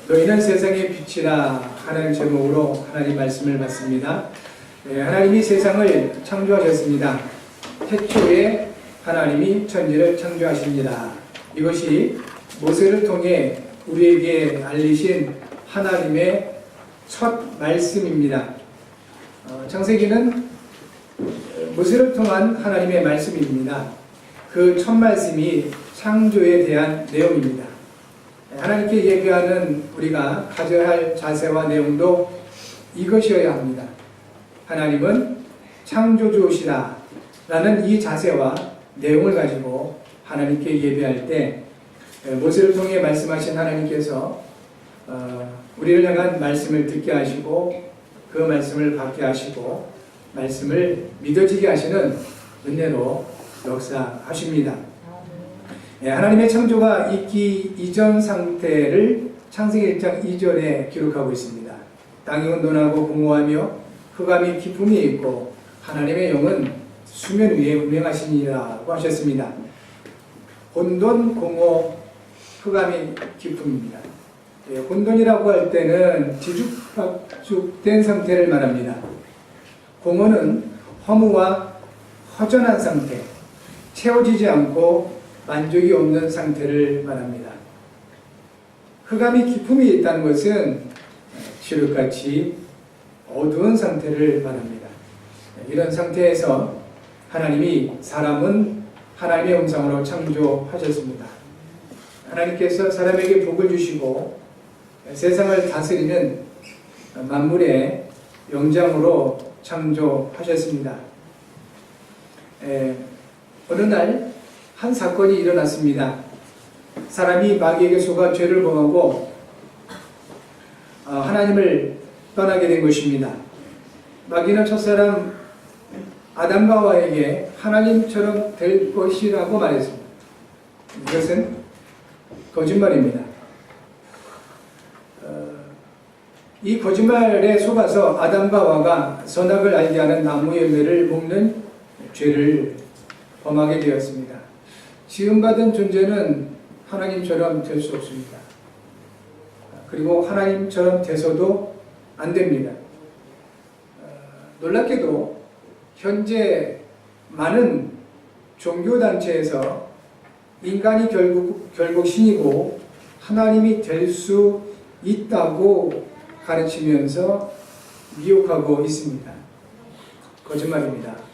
너희는 세상의 빛이라 하는 제목으로 하나님 말씀을 받습니다. 하나님이 세상을 창조하셨습니다. 태초에 하나님이 천지를 창조하십니다. 이것이 모세를 통해 우리에게 알리신 하나님의 첫 말씀입니다. 창세기는 모세를 통한 하나님의 말씀입니다. 그 첫 말씀이 창조에 대한 내용입니다. 하나님께 예배하는 우리가 가져야 할 자세와 내용도 이것이어야 합니다. 하나님은 창조주시다 라는 이 자세와 내용을 가지고 하나님께 예배할 때 모세를 통해 말씀하신 하나님께서 우리를 향한 말씀을 듣게 하시고 그 말씀을 받게 하시고 말씀을 믿어지게 하시는 은혜로 역사하십니다. 하나님의 창조가 있기 이전 상태를 창세기 1장 2절에 기록하고 있습니다. 땅이 혼돈하고 공허하며 흑암이 깊음이 있고 하나님의 영은 수면 위에 운행하시니라고 하셨습니다. 혼돈, 공허, 흑암이 깊음입니다. 혼돈이라고 할 때는 뒤죽박죽된 상태를 말합니다. 공허는 허무와 허전한 상태, 채워지지 않고 만족이 없는 상태를 말합니다. 흑암이 깊음이 있다는 것은 칠흑같이 어두운 상태를 말합니다. 이런 상태에서 하나님이 사람은 하나님의 형상으로 창조하셨습니다. 하나님께서 사람에게 복을 주시고 세상을 다스리는 만물의 영장으로 창조하셨습니다. 어느 날 한 사건이 일어났습니다. 사람이 마귀에게 속아 죄를 범하고 하나님을 떠나게 된 것입니다. 마귀는 첫사람 아담과 하와에게 하나님처럼 될 것이라고 말했습니다. 이것은 거짓말입니다. 이 거짓말에 속아서 아담과 하와가 선악을 알게 하는 나무 열매를 먹는 죄를 범하게 되었습니다. 지음받은 존재는 하나님처럼 될 수 없습니다. 그리고 하나님처럼 돼서도 안 됩니다. 놀랍게도 현재 많은 종교단체에서 인간이 결국 신이고 하나님이 될 수 있다고 가르치면서 미혹하고 있습니다. 거짓말입니다.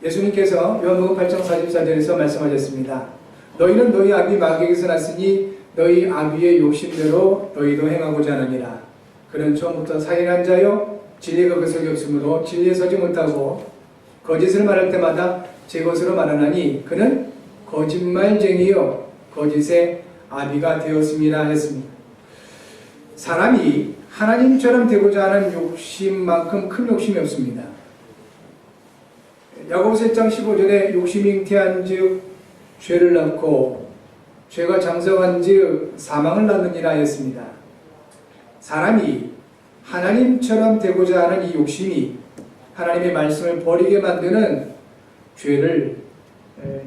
예수님께서 요한복음 8장 44절에서 말씀하셨습니다. 너희는 너희 아비 마귀에게서 났으니 너희 아비의 욕심대로 너희도 행하고자 하느니라. 그는 처음부터 살인한 자요 진리가 그 속에 없으므로 진리에 서지 못하고 거짓을 말할 때마다 제 것으로 말하나니 그는 거짓말쟁이요 거짓의 아비가 되었음이라 했습니다. 사람이 하나님처럼 되고자 하는 욕심만큼 큰 욕심이 없습니다. 야고보서 1장 15절에 욕심이 잉태한즉 죄를 낳고 죄가 장성한즉 사망을 낳느니라 했습니다. 사람이 하나님처럼 되고자 하는 이 욕심이 하나님의 말씀을 버리게 만드는 죄를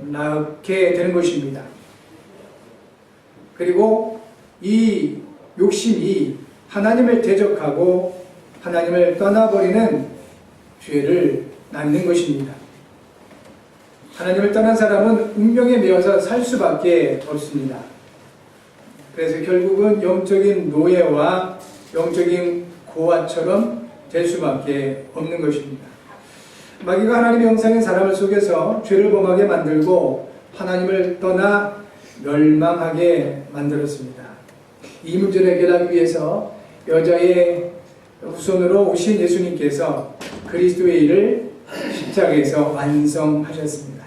낳게 되는 것입니다. 그리고 이 욕심이 하나님을 대적하고 하나님을 떠나버리는 죄를 낳는 것입니다. 하나님을 떠난 사람은 운명에 매여서 살 수밖에 없습니다. 그래서 결국은 영적인 노예와 영적인 고아처럼 될 수밖에 없는 것입니다. 마귀가 하나님의 형상인 사람을 속여서 죄를 범하게 만들고 하나님을 떠나 멸망하게 만들었습니다. 이 문제를 해결하기 위해서 여자의 후손으로 오신 예수님께서 그리스도의 일을 십자가에서 완성하셨습니다.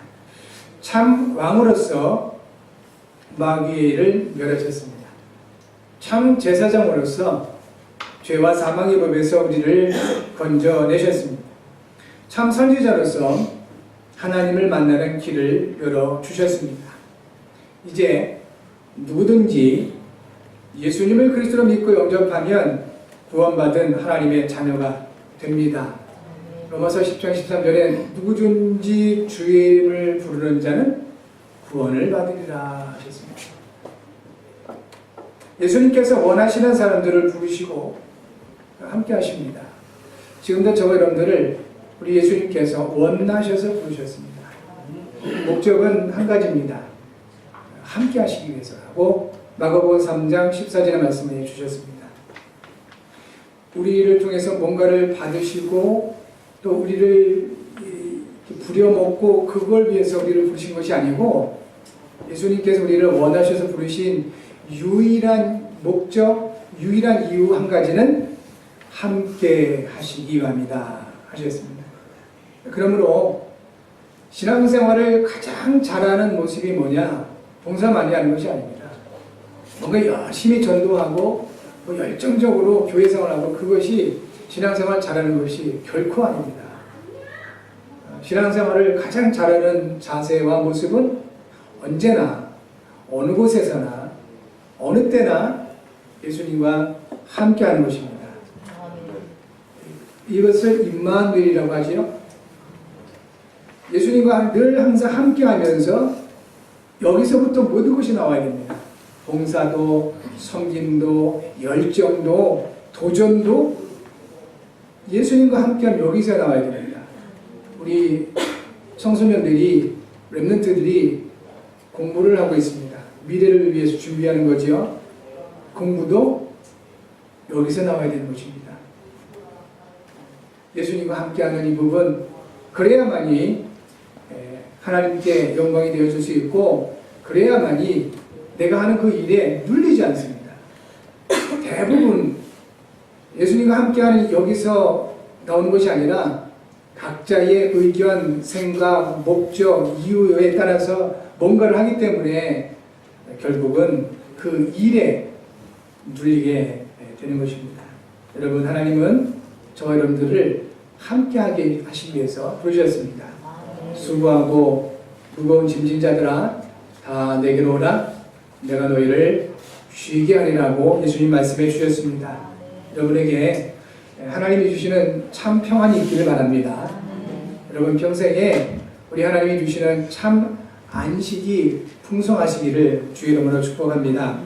참 왕으로서 마귀의 일을 멸하셨습니다. 참 제사장으로서 죄와 사망의 법에서 우리를 건져내셨습니다. 참 선지자로서 하나님을 만나는 길을 열어주셨습니다. 이제 누구든지 예수님을 그리스도로 믿고 영접하면 구원받은 하나님의 자녀가 됩니다. 로마서 10장 13절에 누구든지 주의 이름을 부르는 자는 구원을 받으리라 하셨습니다. 예수님께서 원하시는 사람들을 부르시고 함께 하십니다. 지금도 저와 여러분들을 우리 예수님께서 원하셔서 부르셨습니다. 목적은 한 가지입니다. 함께 하시기 위해서라고 마가복음 3장 14절의 말씀을 주셨습니다. 우리를 통해서 뭔가를 받으시고 또 우리를 부려먹고 그걸 위해서 우리를 부르신 것이 아니고 예수님께서 우리를 원하셔서 부르신 유일한 목적, 유일한 이유 한 가지는 함께 하시기 위함이다 하셨습니다. 그러므로 신앙생활을 가장 잘하는 모습이 뭐냐? 봉사 많이 하는 것이 아닙니다. 뭔가 열심히 전도하고 열정적으로 교회 생활하고 그것이 신앙생활 잘하는 것이 결코 아닙니다. 신앙생활을 가장 잘하는 자세와 모습은 언제나 어느 곳에서나 어느 때나 예수님과 함께하는 것입니다. 이것을 임마누엘이라고 하지요. 예수님과 늘 항상 함께하면서 여기서부터 모든 것이 나와야 됩니다. 봉사도, 섬김도, 열정도, 도전도 예수님과 함께하면 여기서 나와야 됩니다. 우리 청소년들이, 렘넌트들이 공부를 하고 있습니다. 미래를 위해서 준비하는 거죠. 공부도 여기서 나와야 되는 것입니다. 예수님과 함께하는 이 부분, 그래야만이 하나님께 영광이 되어줄 수 있고 그래야만이 내가 하는 그 일에 눌리지 않습니다. 대부분 예수님과 함께하는 여기서 나오는 것이 아니라 각자의 의견, 생각, 목적, 이유에 따라서 뭔가를 하기 때문에 결국은 그 일에 눌리게 되는 것입니다. 여러분, 하나님은 저와 여러분들을 함께하게 하시기 위해서 부르셨습니다. 수고하고 무거운 짐진 자들아 다 내게로 오라 내가 너희를 쉬게 하리라고 예수님 말씀해 주셨습니다. 여러분에게 하나님이 주시는 참 평안이 있기를 바랍니다. 여러분 평생에 우리 하나님이 주시는 참 안식이 풍성하시기를 주의 이름으로 축복합니다.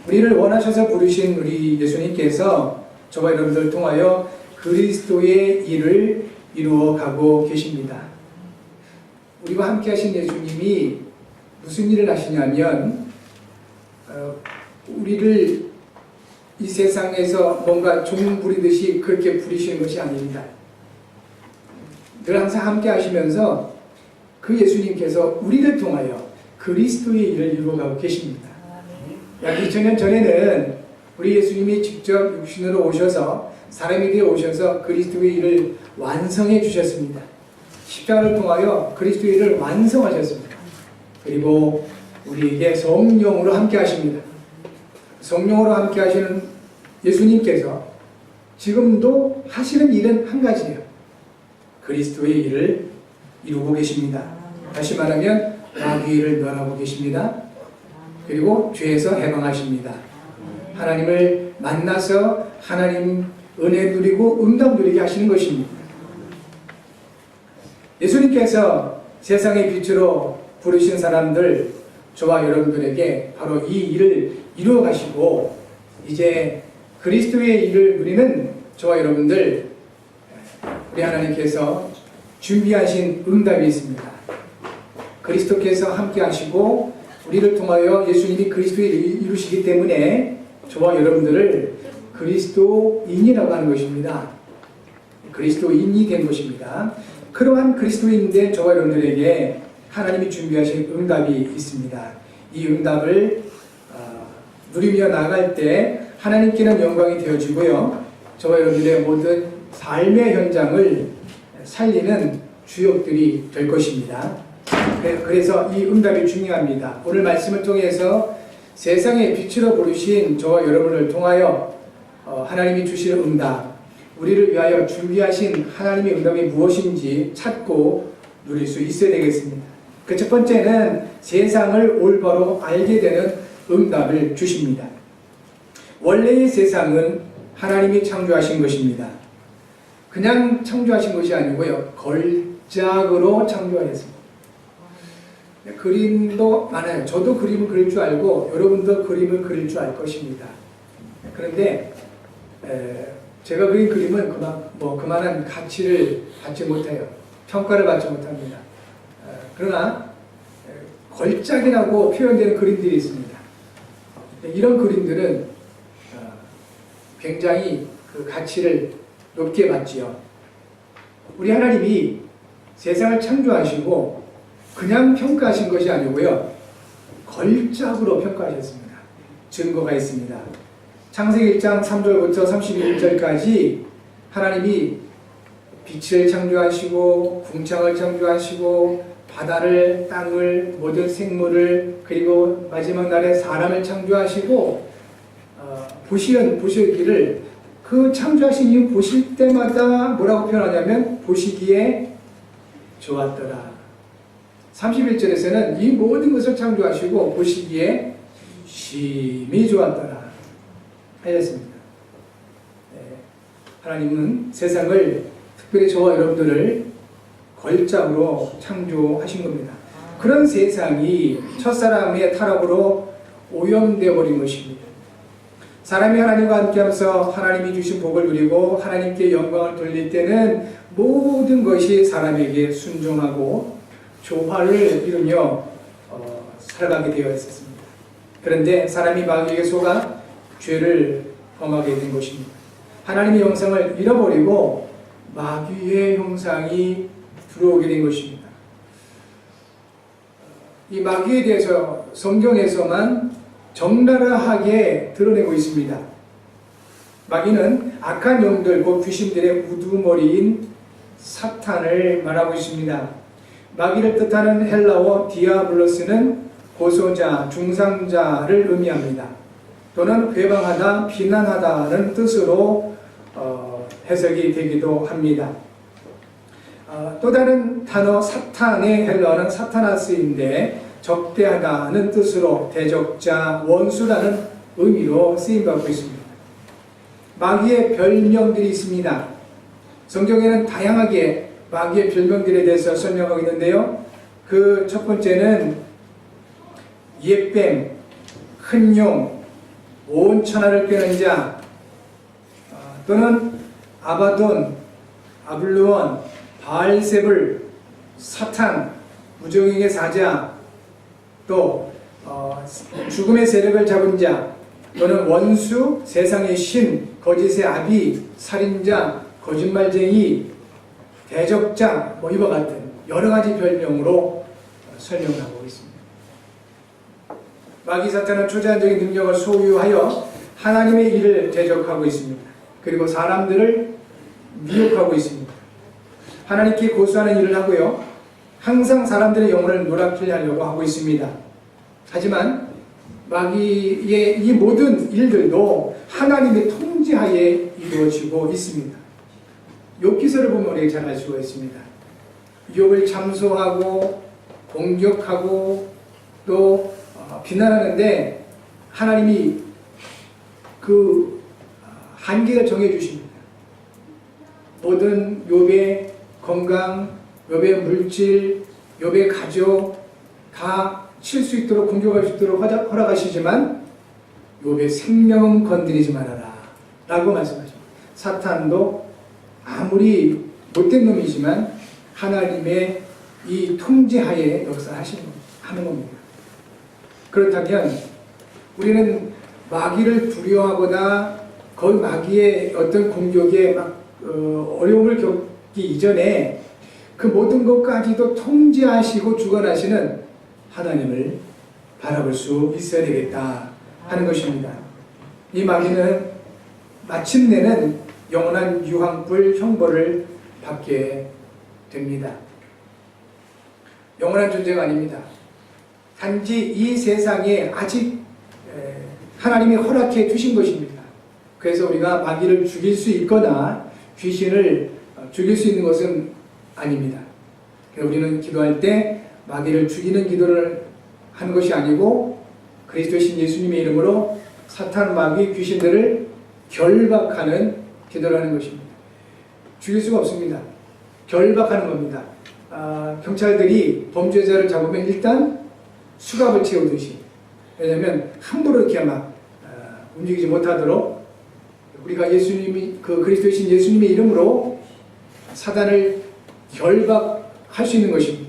우리를 원하셔서 부르신 우리 예수님께서 저와 여러분들을 통하여 그리스도의 일을 이루어 가고 계십니다. 우리와 함께 하신 예수님이 무슨 일을 하시냐면 우리를 이 세상에서 뭔가 종 부리듯이 그렇게 부리시는 것이 아닙니다. 늘 항상 함께 하시면서 그 예수님께서 우리를 통하여 그리스도의 일을 이루어가고 계십니다. 약 2000년 전에는 우리 예수님이 직접 육신으로 오셔서 사람이 되어 오셔서 그리스도의 일을 완성해 주셨습니다. 십자가를 통하여 그리스도의 일을 완성하셨습니다. 그리고 우리에게 성령으로 함께 하십니다. 성령으로 함께 하시는 예수님께서 지금도 하시는 일은 한 가지예요. 그리스도의 일을 이루고 계십니다. 다시 말하면 마귀를 멸하고 계십니다. 그리고 죄에서 해방하십니다. 하나님을 만나서 하나님 은혜 누리고 응답 누리게 하시는 것입니다. 예수님께서 세상의 빛으로 부르신 사람들, 저와 여러분들에게 바로 이 일을 이루어 가시고 이제 그리스도의 일을 누리는 저와 여러분들, 우리 하나님께서 준비하신 응답이 있습니다. 그리스도께서 함께 하시고 우리를 통하여 예수님이 그리스도의 일을 이루시기 때문에 저와 여러분들을 그리스도인이라고 하는 것입니다. 그리스도인이 된 것입니다. 그러한 그리스도인인데 저와 여러분들에게 하나님이 준비하신 응답이 있습니다. 이 응답을 누리며 나아갈 때 하나님께는 영광이 되어지고요. 저와 여러분들의 모든 삶의 현장을 살리는 주역들이 될 것입니다. 그래서 이 응답이 중요합니다. 오늘 말씀을 통해서 세상의 빛으로 부르신 저와 여러분을 통하여 하나님이 주시는 응답, 우리를 위하여 준비하신 하나님의 응답이 무엇인지 찾고 누릴 수 있어야 되겠습니다. 그 첫 번째는 세상을 올바로 알게 되는 응답을 주십니다. 원래의 세상은 하나님이 창조하신 것입니다. 그냥 창조하신 것이 아니고요, 걸작으로 창조하였습니다. 그림도 많아요. 저도 그림을 그릴 줄 알고 여러분도 그림을 그릴 줄 알 것입니다. 그런데 제가 그린 그림은 그만한 가치를 받지 못해요. 평가를 받지 못합니다. 그러나 걸작이라고 표현되는 그림들이 있습니다. 이런 그림들은 굉장히 그 가치를 높게 받지요. 우리 하나님이 세상을 창조하시고 그냥 평가하신 것이 아니고요. 걸작으로 평가하셨습니다. 증거가 있습니다. 창세기 1장 3절부터 31절까지 하나님이 빛을 창조하시고 궁창을 창조하시고 바다를, 땅을, 모든 생물을, 그리고 마지막 날에 사람을 창조하시고 보시기를 그 창조하신 이유 보실 때마다 뭐라고 표현하냐면 보시기에 좋았더라. 31절에서는 이 모든 것을 창조하시고 보시기에 심히 좋았더라 하였습니다. 하나님은 세상을, 특별히 저와 여러분들을 걸작으로 창조하신 겁니다. 그런 세상이 첫사람의 타락으로 오염되어 버린 것입니다. 사람이 하나님과 함께하면서 하나님이 주신 복을 누리고 하나님께 영광을 돌릴 때는 모든 것이 사람에게 순종하고 조화를 이루며 살아가게 되어 있었습니다. 그런데 사람이 마귀에게 속아 죄를 범하게 된 것입니다. 하나님의 형상을 잃어버리고 마귀의 형상이 들어오게 된 것입니다. 이 마귀에 대해서 성경에서만 적나라하게 드러내고 있습니다. 마귀는 악한 영들, 곧 귀신들의 우두머리인 사탄을 말하고 있습니다. 마귀를 뜻하는 헬라어 디아블로스는 고소자, 중상자를 의미합니다. 또는 회방하다, 비난하다는 뜻으로 해석이 되기도 합니다. 또 다른 단어 사탄의 헬라어는 사타나스인데 적대하다는 뜻으로 대적자, 원수라는 의미로 쓰임받고 있습니다. 마귀의 별명들이 있습니다. 성경에는 다양하게 마귀의 별명들에 대해서 설명하고 있는데요. 그 첫 번째는 옛뱀, 큰 용, 온 천하를 꿰는 자, 또는 아바돈, 아블루온, 바알세불, 사탄, 무정익의 사자, 또 죽음의 세력을 잡은 자, 또는 원수, 세상의 신, 거짓의 아비, 살인자, 거짓말쟁이, 대적자, 이와 같은 여러 가지 별명으로 설명하고 있습니다. 마귀 사탄은 초자연적인 능력을 소유하여 하나님의 일을 대적하고 있습니다. 그리고 사람들을 미혹하고 있습니다. 하나님께 고소하는 일을 하고요. 항상 사람들의 영혼을 노랗게 하려고 하고 있습니다. 하지만 마귀의 이 모든 일들도 하나님의 통제하에 이루어지고 있습니다. 욥기서를 보면 우리가 잘 알 수가 있습니다. 욥을 참소하고 공격하고 또 비난하는데 하나님이 그 한계를 정해주십니다. 모든 욥의 건강, 욥의 물질, 욥의 가족 다 칠 수 있도록 공격할 수 있도록 허락하시지만 욥의 생명은 건드리지 말아라 라고 말씀하십니다. 사탄도 아무리 못된 놈이지만 하나님의 이 통제하에 역사하는 겁니다. 그렇다면 우리는 마귀를 두려워하거나 거의 마귀의 어떤 공격에 어려움을 겪기 이전에 그 모든 것까지도 통제하시고 주관하시는 하나님을 바라볼 수 있어야 되겠다 하는 것입니다. 이 마귀는 마침내는 영원한 유황불 형벌을 받게 됩니다. 영원한 존재가 아닙니다. 단지 이 세상에 아직 하나님이 허락해 주신 것입니다. 그래서 우리가 마귀를 죽일 수 있거나 귀신을 죽일 수 있는 것은 아닙니다. 우리는 기도할 때 마귀를 죽이는 기도를 하는 것이 아니고 그리스도신 예수님의 이름으로 사탄, 마귀, 귀신들을 결박하는 기도를 하는 것입니다. 죽일 수가 없습니다. 결박하는 겁니다. 경찰들이 범죄자를 잡으면 일단 수갑을 채우듯이, 왜냐하면 함부로 이렇게 막 움직이지 못하도록 우리가 예수님이 그리스도이신 예수님의 이름으로 사단을 결박할 수 있는 것입니다.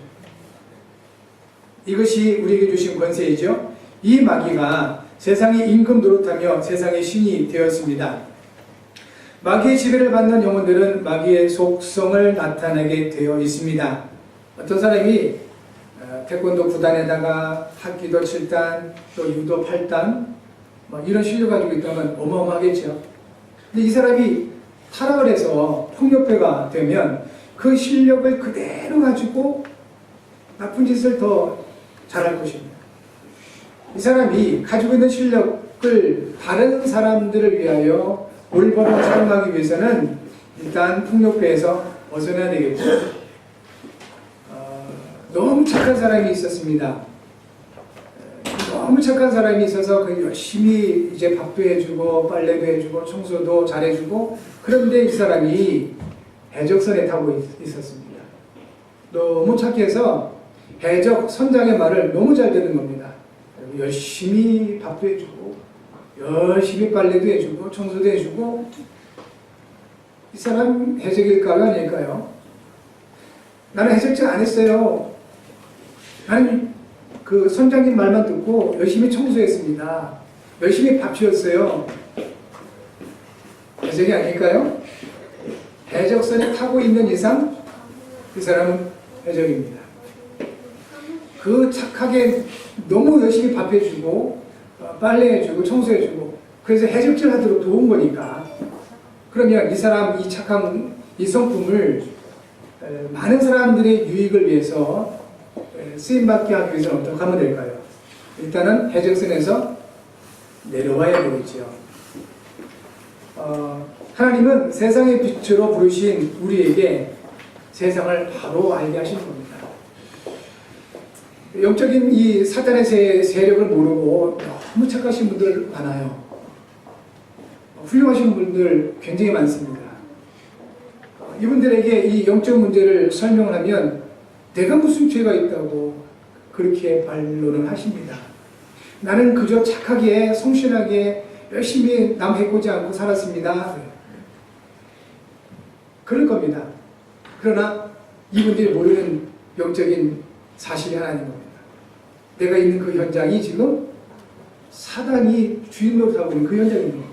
이것이 우리에게 주신 권세이죠. 이 마귀가 세상의 임금 노릇하며 세상의 신이 되었습니다. 마귀의 지배를 받는 영혼들은 마귀의 속성을 나타내게 되어 있습니다. 어떤 사람이 태권도 9단에다가 합기도 7단, 또 유도 8단 이런 실력 가지고 있다면 어마어마하겠죠. 근데 이 사람이 타락을 해서 폭력배가 되면 그 실력을 그대로 가지고 나쁜 짓을 더 잘할 것입니다. 이 사람이 가지고 있는 실력을 다른 사람들을 위하여 올바로 사용하기 위해서는 일단 폭력배에서 벗어나야 되겠죠. 너무 착한 사람이 있었습니다. 너무 착한 사람이 있어서 그 열심히 이제 밥도 해주고 빨래도 해주고 청소도 잘해주고, 그런데 이 사람이 해적선에 타고 있었습니다. 너무 착해서 해적 선장의 말을 너무 잘 듣는 겁니다. 열심히 밥도 해주고 열심히 빨래도 해주고 청소도 해주고, 이 사람 해적일까요 아닐까요? 나는 해적질 안 했어요. 나는 그 선장님 말만 듣고 열심히 청소했습니다. 열심히 밥 지었어요. 해적이 아닐까요? 해적선에 타고 있는 이상 그 사람은 해적입니다. 그 착하게 너무 열심히 밥 해주고 빨래해주고 청소해주고, 그래서 해적질 하도록 도운 거니까, 그러면 이 사람 이 착한 이 성품을 많은 사람들의 유익을 위해서 쓰임받게 하기 위해서는 어떻게 하면 될까요? 일단은 해적선에서 내려와야 되겠죠. 하나님은 세상의 빛으로 부르신 우리에게 세상을 바로 알게 하시는 겁니다. 영적인 이 사탄의 세력을 모르고 너무 착하신 분들 많아요. 훌륭하신 분들 굉장히 많습니다. 이분들에게 이 영적 문제를 설명을 하면 내가 무슨 죄가 있다고 그렇게 반론을 하십니다. 나는 그저 착하게 성실하게 열심히 남 해코지 않고 살았습니다. 그럴 겁니다. 그러나 이분들이 모르는 영적인 사실이 하나인 겁니다. 내가 있는 그 현장이 지금 사단이 주인 노릇하고 있는 그 현장입니다.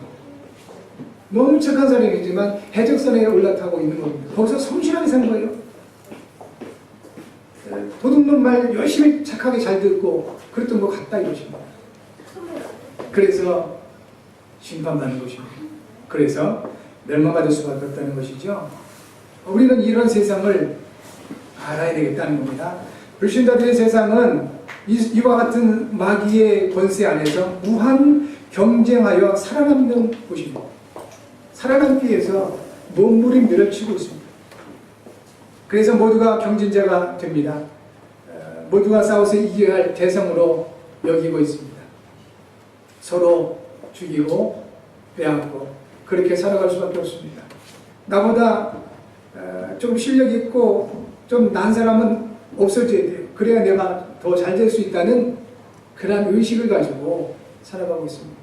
너무 착한 사람이지만 해적선에 올라타고 있는 겁니다. 거기서 성실하게 사는 거예요. 도둑놈 말 열심히 착하게 잘 듣고 그랬던 것 같다 이것입니다. 그래서 심판받는 것입니다. 그래서 멸망받을 수밖에 없다는 것이죠. 우리는 이런 세상을 알아야 되겠다는 겁니다. 불신자들의 세상은 이와 같은 마귀의 권세 안에서 무한 경쟁하여 살아남는 곳입니다. 살아남기 위해서 몸부림들을 치고 있습니다. 그래서 모두가 경쟁자가 됩니다. 모두가 싸워서 이겨야 할 대상으로 여기고 있습니다. 서로 죽이고 빼앗고 그렇게 살아갈 수밖에 없습니다. 나보다 좀 실력 있고 좀 난 사람은 없어져야 돼요. 그래야 내가 더 잘 될 수 있다는 그런 의식을 가지고 살아가고 있습니다.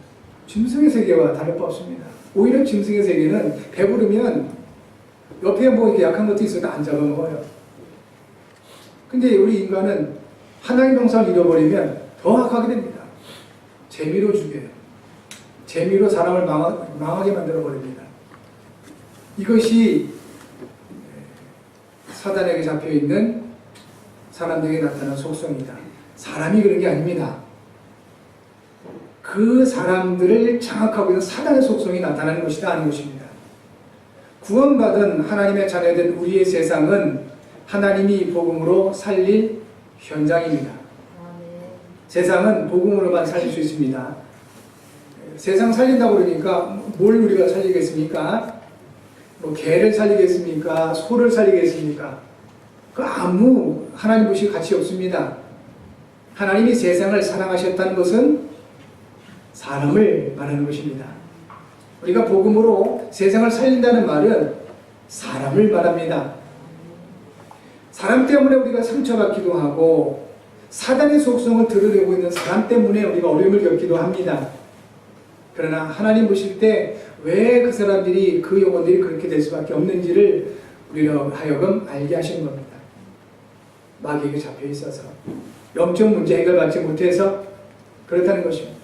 짐승의 세계와 다를 바 없습니다. 오히려 짐승의 세계는 배부르면 옆에 뭐 이렇게 약한 것도 있어도 안 잡아먹어요. 근데 우리 인간은 하나의 동상을 잃어버리면 더 악하게 됩니다. 재미로 죽여요. 재미로 사람을 망하게 만들어버립니다. 이것이 사단에게 잡혀있는 사람들에게 나타난 속성이다. 사람이 그런 게 아닙니다. 그 사람들을 장악하고 있는 사단의 속성이 나타나는 것이다 하는 것입니다. 구원받은 하나님의 자녀된 우리의 세상은 하나님이 복음으로 살릴 현장입니다. 세상은 복음으로만 살릴 수 있습니다. 세상 살린다고 그러니까 뭘 우리가 살리겠습니까? 뭐 개를 살리겠습니까? 소를 살리겠습니까? 그 아무 하나님 것이 가치 없습니다. 하나님이 세상을 사랑하셨다는 것은 사람을 말하는 것입니다. 우리가 복음으로 세상을 살린다는 말은 사람을 말합니다. 사람 때문에 우리가 상처받기도 하고 사단의 속성을 드러내고 있는 사람 때문에 우리가 어려움을 겪기도 합니다. 그러나 하나님 보실 때 왜 그 사람들이 그 영혼들이 그렇게 될 수밖에 없는지를 우리로 하여금 알게 하시는 겁니다. 마귀에게 잡혀 있어서 영적 문제 해결받지 못해서 그렇다는 것입니다.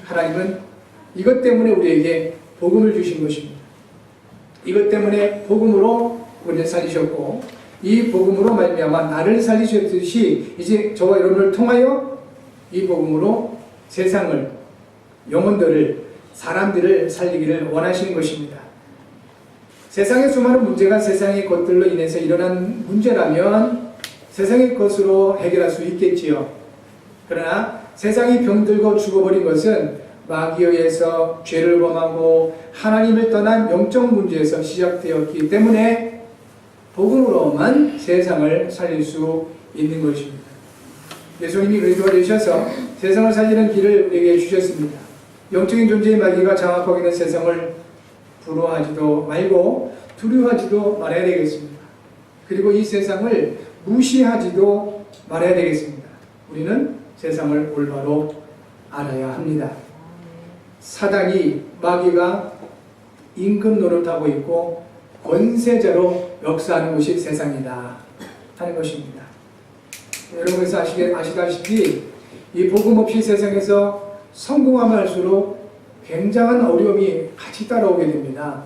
하나님은 이것 때문에 우리에게 복음을 주신 것입니다. 이것 때문에 복음으로 우리를 살리셨고 이 복음으로 말미암아 나를 살리셨듯이 이제 저와 여러분을 통하여 이 복음으로 세상을, 영혼들을, 사람들을 살리기를 원하시는 것입니다. 세상의 수많은 문제가 세상의 것들로 인해서 일어난 문제라면 세상의 것으로 해결할 수 있겠지요. 그러나 세상이 병들고 죽어버린 것은 마귀에 의해서 죄를 범하고 하나님을 떠난 영적 문제에서 시작되었기 때문에 복음으로만 세상을 살릴 수 있는 것입니다. 예수님이 그리스도가 되셔서 세상을 살리는 길을 우리에게 주셨습니다. 영적인 존재의 마귀가 장악하고 있는 세상을 부러워하지도 말고 두려워하지도 말아야 되겠습니다. 그리고 이 세상을 무시하지도 말아야 되겠습니다. 우리는 세상을 올바로 알아야 합니다. 사단이, 마귀가 임금 노릇하고 있고 권세자로 역사하는 것이 세상이다 하는 것입니다. 여러분께서 아시다시피 이 복음 없이 세상에서 성공하면 할수록 굉장한 어려움이 같이 따라오게 됩니다.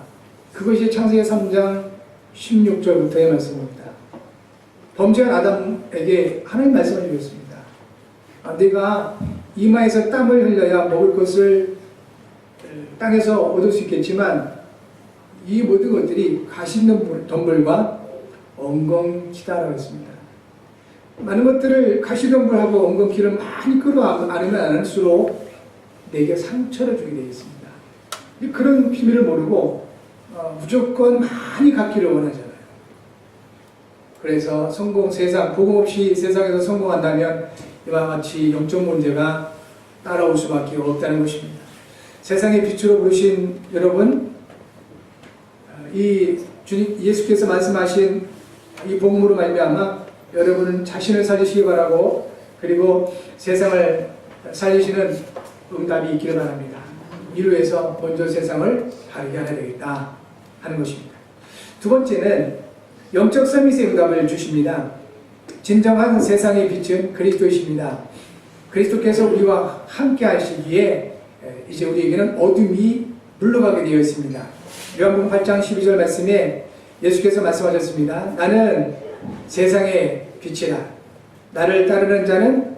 그것이 창세기 3장 16절부터의 말씀입니다. 범죄한 아담에게 하나님 말씀을 주셨습니다. 네가 이마에서 땀을 흘려야 먹을 것을 땅에서 얻을 수 있겠지만 이 모든 것들이 가시덤불과 엉겅퀴다라고 했습니다. 많은 것들을 가시덤불하고 엉겅퀴를 많이 끌어안으면 안을수록 내게 상처를 주게 되어 있습니다. 그런 비밀을 모르고 무조건 많이 갖기를 원하잖아요. 그래서 세상, 복음 없이 세상에서 성공한다면 이와 같이 영적 문제가 따라올 수밖에 없다는 것입니다. 세상의 빛으로 부르신 여러분, 이 주님 예수께서 말씀하신 이 복음으로 말미암아 여러분은 자신을 살리시기 바라고 그리고 세상을 살리시는 응답이 있기를 바랍니다. 이로 해서 먼저 세상을 바르게 하야 되겠다 하는 것입니다. 두 번째는 영적 서밋의 응답을 주십니다. 진정한 세상의 빛은 그리스도이십니다. 그리스도께서 우리와 함께 하시기에 이제 우리에게는 어둠이 물러가게 되어 있습니다. 요한복음 8장 12절 말씀에 예수께서 말씀하셨습니다. 나는 세상의 빛이라. 나를 따르는 자는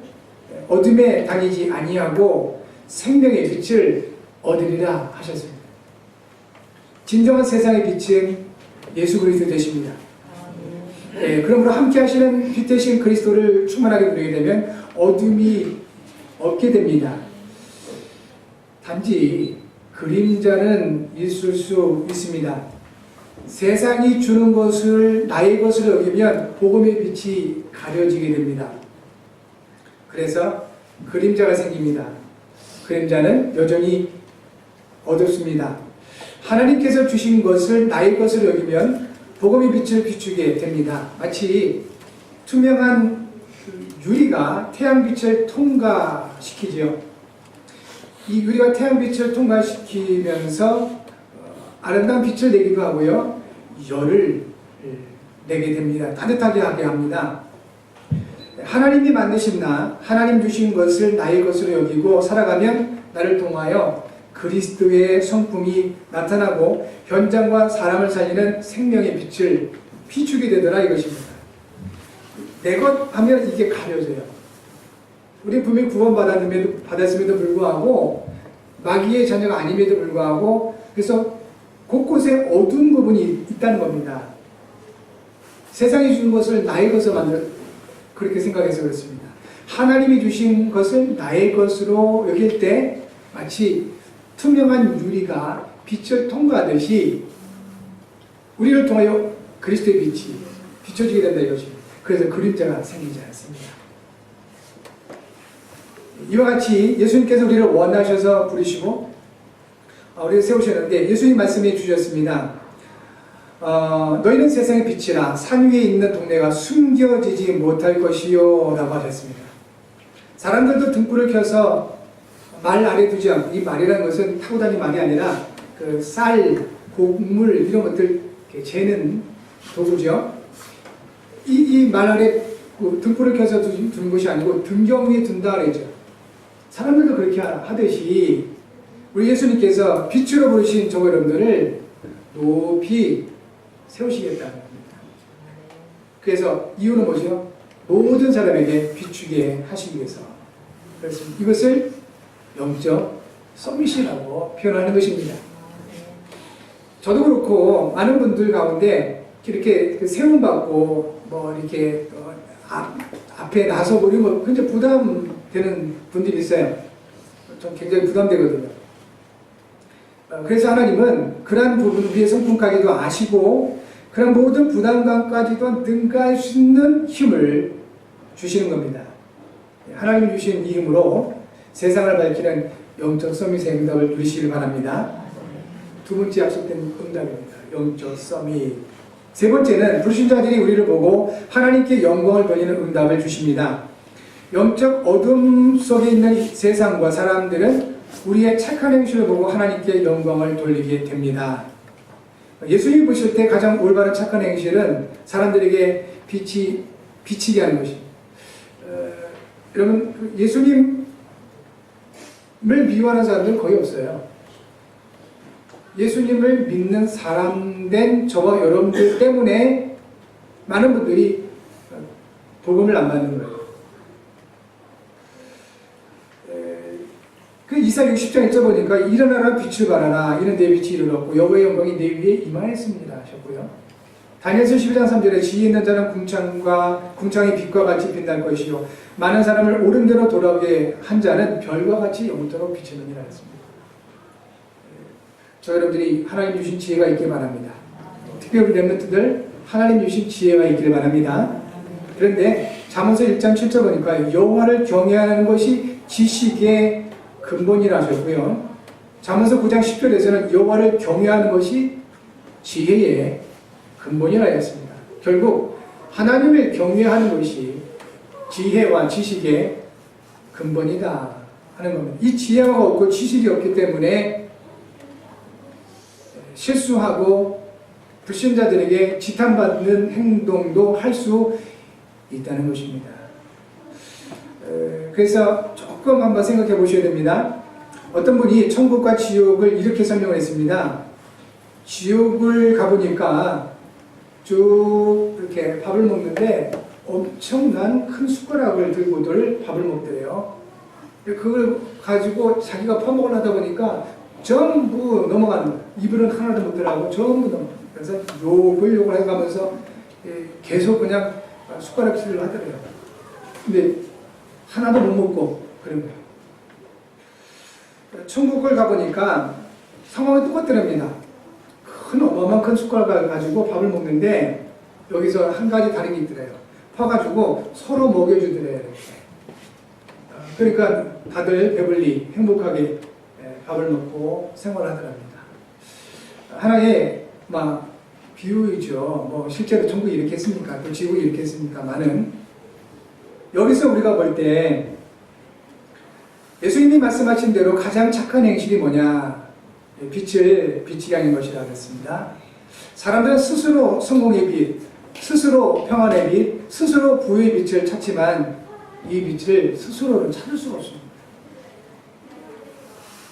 어둠에 다니지 아니하고 생명의 빛을 얻으리라 하셨습니다. 진정한 세상의 빛은 예수 그리스도 되십니다. 그러므로 함께 하시는 빛 되신 그리스도를 충만하게 누리게 되면 어둠이 없게 됩니다. 단지 그림자는 있을 수 있습니다. 세상이 주는 것을 나의 것을 여기면 복음의 빛이 가려지게 됩니다. 그래서 그림자가 생깁니다. 그림자는 여전히 어둡습니다. 하나님께서 주신 것을 나의 것을 여기면 복음의 빛을 비추게 됩니다. 마치 투명한 유리가 태양빛을 통과시키지요. 이 유리가 태양빛을 통과시키면서 아름다운 빛을 내기도 하고요. 열을 내게 됩니다. 따뜻하게 하게 합니다. 하나님이 만드신 나, 하나님 주신 것을 나의 것으로 여기고 살아가면 나를 통하여 그리스도의 성품이 나타나고 현장과 사람을 살리는 생명의 빛을 비추게 되더라 이것입니다. 내 것 하면 이게 가려져요. 우리 분명히 구원받았음에도 불구하고 마귀의 자녀가 아님에도 불구하고 그래서 곳곳에 어두운 부분이 있다는 겁니다. 세상이 주는 것을 나의 것으로 만들어 그렇게 생각해서 그렇습니다. 하나님이 주신 것을 나의 것으로 여길 때 마치 투명한 유리가 빛을 통과하듯이 우리를 통하여 그리스도의 빛이 비춰지게 된다 이것입니다. 그래서 그림자가 생기지 않습니다. 이와 같이 예수님께서 우리를 원하셔서 부르시고 우리를 세우셨는데 예수님 말씀해 주셨습니다. 너희는 세상의 빛이라 산 위에 있는 동네가 숨겨지지 못할 것이요 라고 하셨습니다. 사람들도 등불을 켜서 말 아래 두지 않고, 이 말이라는 것은 타고 다니는 말이 아니라 그 쌀, 곡물 이런 것들 재는 도구죠. 이 말 아래 등불을 켜서 두는 것이 아니고 등경 위에 둔다 그러죠. 사람들도 그렇게 하듯이 우리 예수님께서 빛으로 부르신 저 여러분들을 높이 세우시겠다는 겁니다. 그래서 이유는 뭐죠? 모든 사람에게 비추게 하시기 위해서. 그래서 이것을 영적 서밋이라고 표현하는 것입니다. 저도 그렇고 많은 분들 가운데 이렇게 세움받고 뭐 이렇게 앞에 나서고 이런 거 굉장히 부담되는 분들이 있어요. 좀 굉장히 부담되거든요. 그래서 하나님은 그러한 부분 우리의 성품까지도 아시고 그런 모든 부담감까지도 능가할 수 있는 힘을 주시는 겁니다. 하나님이 주신 이 힘으로 세상을 밝히는 영적 서밋의 응답을 누리시길 바랍니다. 두 번째 약속된 응답입니다. 영적 서밋. 세 번째는 불신자들이 우리를 보고 하나님께 영광을 돌리는 응답을 주십니다. 영적 어둠 속에 있는 세상과 사람들은 우리의 착한 행실을 보고 하나님께 영광을 돌리게 됩니다. 예수님 보실 때 가장 올바른 착한 행실은 사람들에게 비치게 하는 것입니다. 여러분, 예수님을 미워하는 사람들은 거의 없어요. 예수님을 믿는 사람 된 저와 여러분들 때문에 많은 분들이 복음을 안 받는 거예요. 그 이사 60장 1절 보니까 일어나라 빛을 발하라 이는 내 빛이 이르렀고 여호와의 영광이 내 위에 임하였습니다 하셨고요. 다니엘서 12장 3절에 지혜 있는 자는 궁창의 빛과 같이 빛날 것이요 많은 사람을 옳은 대로 돌아오게 한 자는 별과 같이 영원토록 비치느니라 했습니다. 저 여러분들이 하나님 주신 지혜가 있길 바랍니다. 특별히 렘넌트들 하나님 주신 지혜가 있길 바랍니다. 그런데 잠언서 1장 7절 보니까 여호와를 경외하는 것이 지식의 근본이라 하셨고요. 잠언서 9장 10절에서는 여호와를 경외하는 것이 지혜의 근본이라 했습니다. 결국 하나님을 경외하는 것이 지혜와 지식의 근본이다 하는 겁니다. 이 지혜가 없고 지식이 없기 때문에 실수하고 불신자들에게 지탄받는 행동도 할 수 있다는 것입니다. 그래서 조금 한번 생각해 보셔야 됩니다. 어떤 분이 천국과 지옥을 이렇게 설명을 했습니다. 지옥을 가보니까 쭉 이렇게 밥을 먹는데 엄청난 큰 숟가락을 들고들 밥을 먹더래요. 그걸 가지고 자기가 퍼먹으려 하다 보니까 전부 넘어가는 거예요. 입으로는 하나도 못 들어가고 전부 넘어가요. 그래서 욕을 해가면서 계속 그냥 숟가락질을 하더래요. 근데 하나도 못 먹고 그런 거예요. 천국을 가보니까 상황이 똑같더랍니다. 큰 어마어마한 큰 숟가락을 가지고 밥을 먹는데 여기서 한 가지 다른 게 있더래요. 퍼가지고 서로 먹여주더래요. 이렇게. 그러니까 다들 배불리 행복하게 밥을 먹고 생활하더랍니다. 하나의 비유이죠. 뭐 실제로 천국이 이렇게 했습니까? 또 지옥이 이렇게 했습니까만은 여기서 우리가 볼 때 예수님이 말씀하신 대로 가장 착한 행실이 뭐냐? 빛을 비치게 하는 것이라고 했습니다. 사람들은 스스로 성공의 빛, 스스로 평안의 빛, 스스로 부의 빛을 찾지만 이 빛을 스스로는 찾을 수가 없습니다.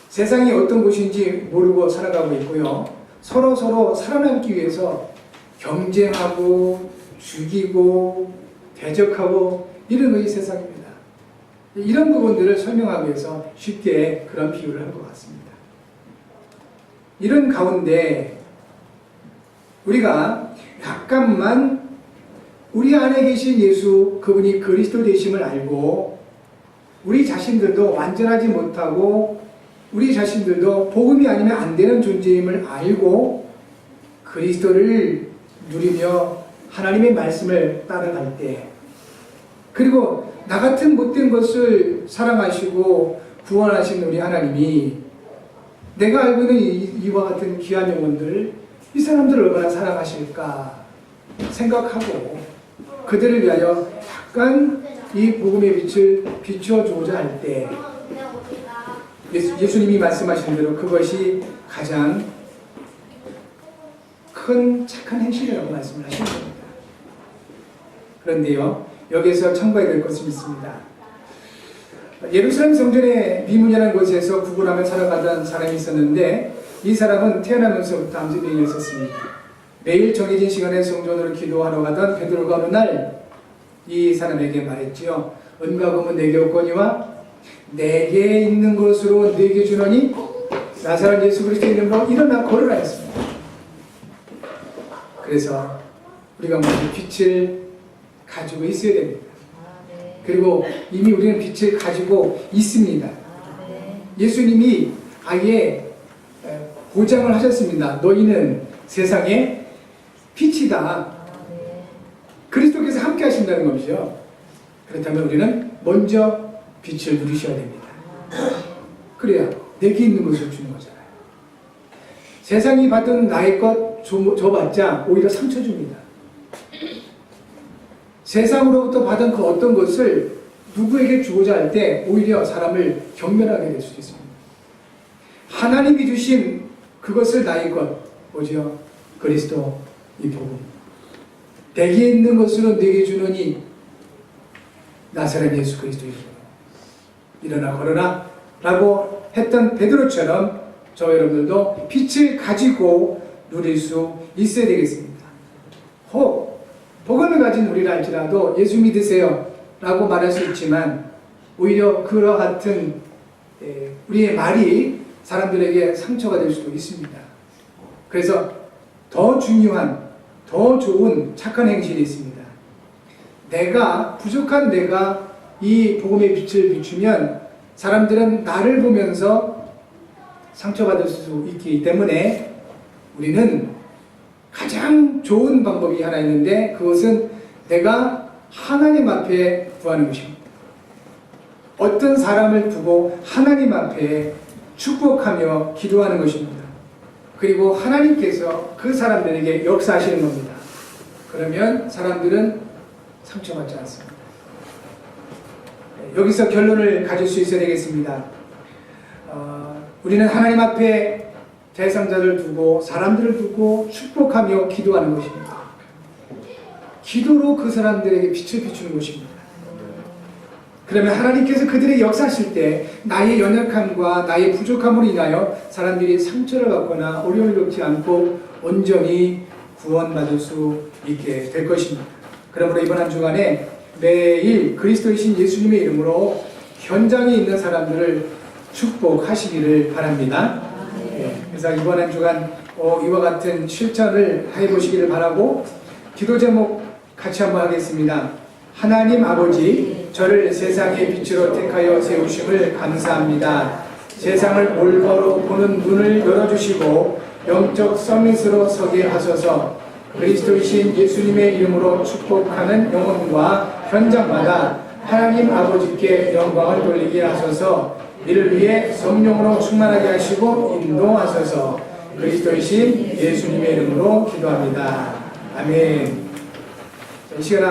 세상이 어떤 곳인지 모르고 살아가고 있고요. 서로 살아남기 위해서 경쟁하고 죽이고 대적하고 이런 것이 세상입니다. 이런 부분들을 설명하기 위해서 쉽게 그런 비유를 한 것 같습니다. 이런 가운데 우리가 약간만 우리 안에 계신 예수 그분이 그리스도 되심을 알고 우리 자신들도 완전하지 못하고 우리 자신들도 복음이 아니면 안 되는 존재임을 알고 그리스도를 누리며 하나님의 말씀을 따라갈 때 그리고 나 같은 못된 것을 사랑하시고 구원하신 우리 하나님이 내가 알고 있는 이와 같은 귀한 영혼들 이 사람들을 얼마나 사랑하실까 생각하고 그들을 위하여 약간 이 복음의 빛을 비춰주고자 할 때 예수님이 말씀하신 대로 그것이 가장 큰 착한 행실이라고 말씀을 하신 겁니다. 그런데요, 여기에서 참고해야 될 것이 있습니다. 예루살렘 성전의 미문이라는 곳에서 구걸하며 살아가던 사람이 있었는데 이 사람은 태어나면서부터 암세병이 있었습니다. 매일 정해진 시간에 성전으로 기도하러 가던 베드로가 어느 날 이 사람에게 말했지요. 은과 금은 내게 없거니와 내게 있는 것으로 내게 주노니 나사렛 예수 그리스도의 이름으로 일어나 걸으라 했습니다. 그래서 우리가 모두 빛을 가지고 있어야 됩니다. 그리고 이미 우리는 빛을 가지고 있습니다. 예수님이 아예 보장을 하셨습니다. 너희는 세상의 빛이다. 그리스도께서 함께 하신다는 것이죠. 그렇다면 우리는 먼저 빛을 누리셔야 됩니다. 그래야 내게 있는 것을 주는 거잖아요. 세상이 받은 나의 것 줘봤자 오히려 상처 줍니다. 세상으로부터 받은 그 어떤 것을 누구에게 주고자 할 때 오히려 사람을 경멸하게 될 수도 있습니다. 하나님이 주신 그것을 나의 것, 뭐죠? 그리스도 이 복음. 내게 있는 것으로 내게 주노니 나사렛 예수 그리스도 이름으로 일어나 걸어라 라고 했던 베드로처럼 저 여러분들도 빛을 가지고 누릴 수 있어야 되겠습니다. 혹 복음을 가진 우리라 할지라도 예수 믿으세요 라고 말할 수 있지만 오히려 그와 같은 우리의 말이 사람들에게 상처가 될 수도 있습니다. 그래서 더 중요한, 더 좋은 착한 행실이 있습니다. 내가, 부족한 내가 이 복음의 빛을 비추면 사람들은 나를 보면서 상처받을 수 있기 때문에 우리는 가장 좋은 방법이 하나 있는데 그것은 내가 하나님 앞에 구하는 것입니다. 어떤 사람을 두고 하나님 앞에 축복하며 기도하는 것입니다. 그리고 하나님께서 그 사람들에게 역사하시는 겁니다. 그러면 사람들은 상처받지 않습니다. 여기서 결론을 가질 수 있어야 되겠습니다. 우리는 하나님 앞에 대상자를 두고 사람들을 두고 축복하며 기도하는 것입니다. 기도로 그 사람들에게 빛을 비추는 것입니다. 그러면 하나님께서 그들의 역사하실 때 나의 연약함과 나의 부족함으로 인하여 사람들이 상처를 받거나 어려움을 겪지 않고 온전히 구원받을 수 있게 될 것입니다. 그러므로 이번 한 주간에 매일 그리스도이신 예수님의 이름으로 현장에 있는 사람들을 축복하시기를 바랍니다. 그래서 이번 한 주간 이와 같은 실천을 해보시기를 바라고 기도 제목 같이 한번 하겠습니다. 하나님 아버지, 저를 세상의 빛으로 택하여 세우심을 감사합니다. 세상을 올바로 보는 눈을 열어주시고 영적 서밋으로 서게 하소서. 그리스도이신 예수님의 이름으로 축복하는 영혼과 현장마다 하나님 아버지께 영광을 돌리게 하소서. 이를 위해 성령으로 충만하게 하시고 인도하소서. 그리스도이신 예수님의 이름으로 기도합니다. 아멘. 이 시간